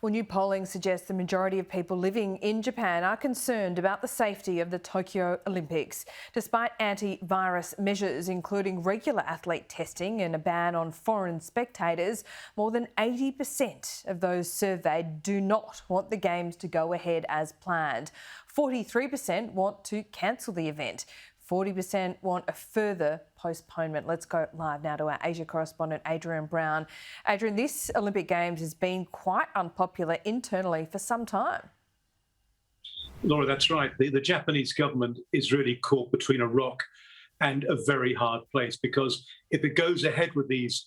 Well, new polling suggests the majority of people living in Japan are concerned about the safety of the Tokyo Olympics. Despite anti-virus measures, including regular athlete testing and a ban on foreign spectators, more than 80% of those surveyed do not want the Games to go ahead as planned. 43% want to cancel the event. 40% want a further postponement. Let's go live now to our Asia correspondent, Adrian Brown. Adrian, this Olympic Games has been quite unpopular internally for some time. Laura, that's right. The Japanese government is really caught between a rock and a very hard place, because if it goes ahead with these,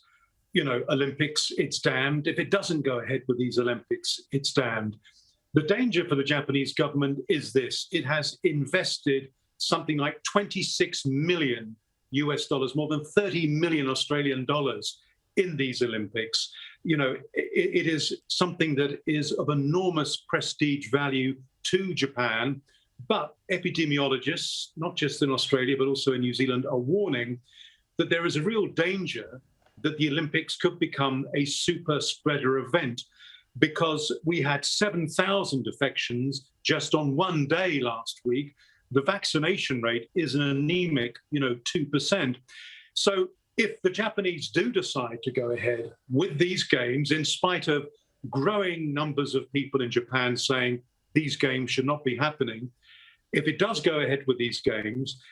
Olympics, it's damned. If it doesn't go ahead with these Olympics, it's damned. The danger for the Japanese government is this: it has invested something like 26 million US dollars, more than 30 million Australian dollars in these Olympics. It is something that is of enormous prestige value to Japan. But epidemiologists, not just in Australia, but also in New Zealand, are warning that there is a real danger that the Olympics could become a super spreader event, because we had 7,000 defections just on one day last week. The vaccination rate is an anemic, 2%. So if the Japanese do decide to go ahead with these games, in spite of growing numbers of people in Japan saying these games should not be happening, if it does go ahead with these games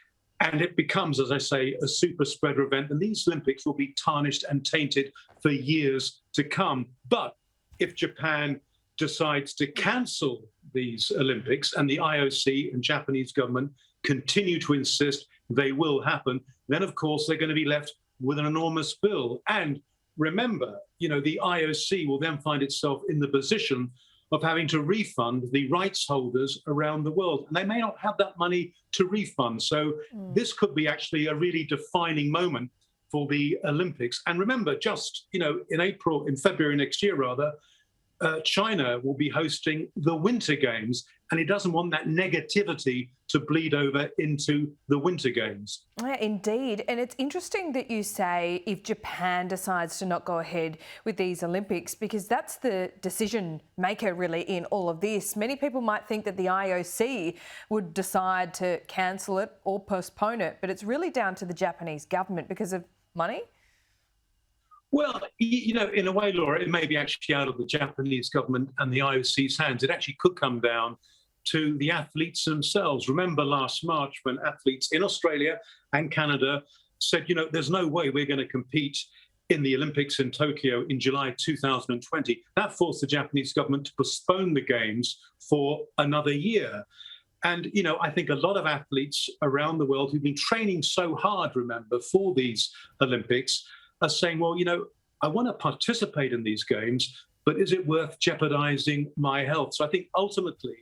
and it becomes, as I say, a super spreader event, then these Olympics will be tarnished and tainted for years to come. But if Japan decides to cancel these Olympics and the IOC and Japanese government continue to insist they will happen, then of course they're going to be left with an enormous bill. And remember, the IOC will then find itself in the position of having to refund the rights holders around the world. And they may not have that money to refund. So this could be actually a really defining moment for the Olympics. And remember, just, in February next year, China will be hosting the Winter Games, and he doesn't want that negativity to bleed over into the Winter Games. Yeah, indeed. And it's interesting that you say if Japan decides to not go ahead with these Olympics, because that's the decision maker really in all of this. Many people might think that the IOC would decide to cancel it or postpone it, but it's really down to the Japanese government because of money. Well, in a way, Laura, it may be actually out of the Japanese government and the IOC's hands. It actually could come down to the athletes themselves. Remember last March when athletes in Australia and Canada said, there's no way we're going to compete in the Olympics in Tokyo in July 2020. That forced the Japanese government to postpone the Games for another year. And, I think a lot of athletes around the world who've been training so hard, remember, for these Olympics are saying, well, I want to participate in these games, but is it worth jeopardizing my health? So I think ultimately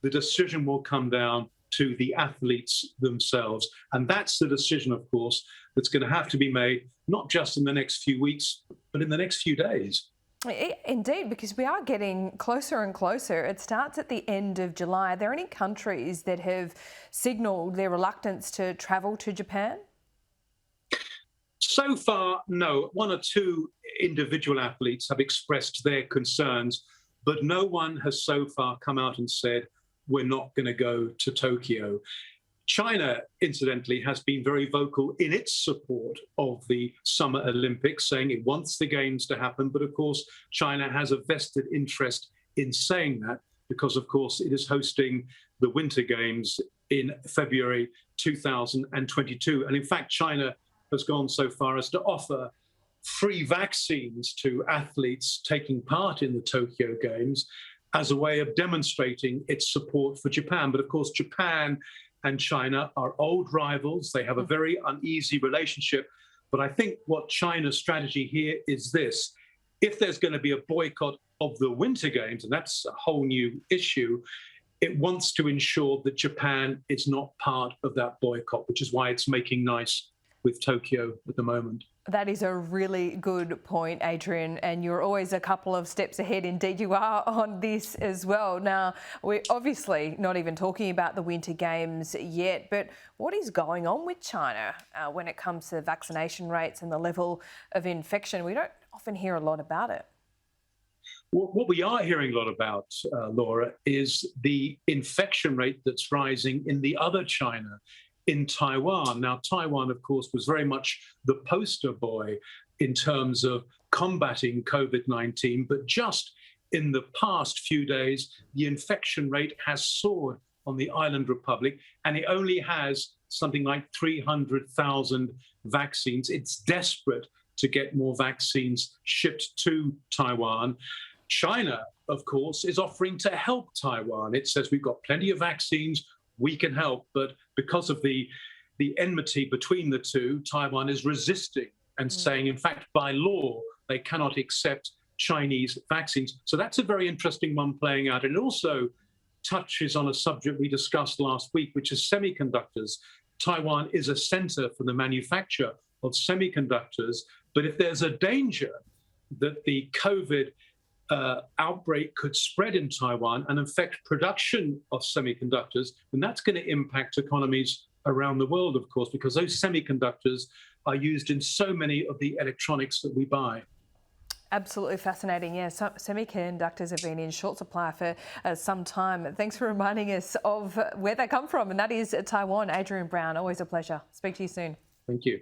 the decision will come down to the athletes themselves. And that's the decision, of course, that's going to have to be made, not just in the next few weeks, but in the next few days. Indeed, because we are getting closer and closer. It starts at the end of July. Are there any countries that have signalled their reluctance to travel to Japan? So far, no. One or two individual athletes have expressed their concerns, but no one has so far come out and said, we're not going to go to Tokyo. China, incidentally, has been very vocal in its support of the Summer Olympics, saying it wants the Games to happen. But of course, China has a vested interest in saying that because, of course, it is hosting the Winter Games in February 2022. And in fact, China has gone so far as to offer free vaccines to athletes taking part in the Tokyo Games as a way of demonstrating its support for Japan. But of course, Japan and China are old rivals. They have a very uneasy relationship. But I think what China's strategy here is this: if there's going to be a boycott of the Winter Games, and that's a whole new issue, it wants to ensure that Japan is not part of that boycott, which is why it's making nice with Tokyo at the moment. That is a really good point, Adrian, and you're always a couple of steps ahead. Indeed, you are on this as well. Now, we're obviously not even talking about the Winter Games yet, but what is going on with China when it comes to vaccination rates and the level of infection? We don't often hear a lot about it. What we are hearing a lot about, Laura, is the infection rate that's rising in the other China, in Taiwan. Now, Taiwan, of course, was very much the poster boy in terms of combating COVID-19, but just in the past few days, the infection rate has soared on the island republic, and it only has something like 300,000 vaccines. It's desperate to get more vaccines shipped to Taiwan. China, of course, is offering to help Taiwan. It says we've got plenty of vaccines, we can help, but because of the enmity between the two, Taiwan is resisting and saying, in fact, by law, they cannot accept Chinese vaccines. So that's a very interesting one playing out. And it also touches on a subject we discussed last week, which is semiconductors. Taiwan is a center for the manufacture of semiconductors. But if there's a danger that the COVID outbreak could spread in Taiwan and affect production of semiconductors, then that's going to impact economies around the world, of course, because those semiconductors are used in so many of the electronics that we buy. Absolutely fascinating. Yeah, semiconductors have been in short supply for some time. Thanks for reminding us of where they come from, and that is Taiwan. Adrian Brown, always a pleasure. Speak to you soon. Thank you.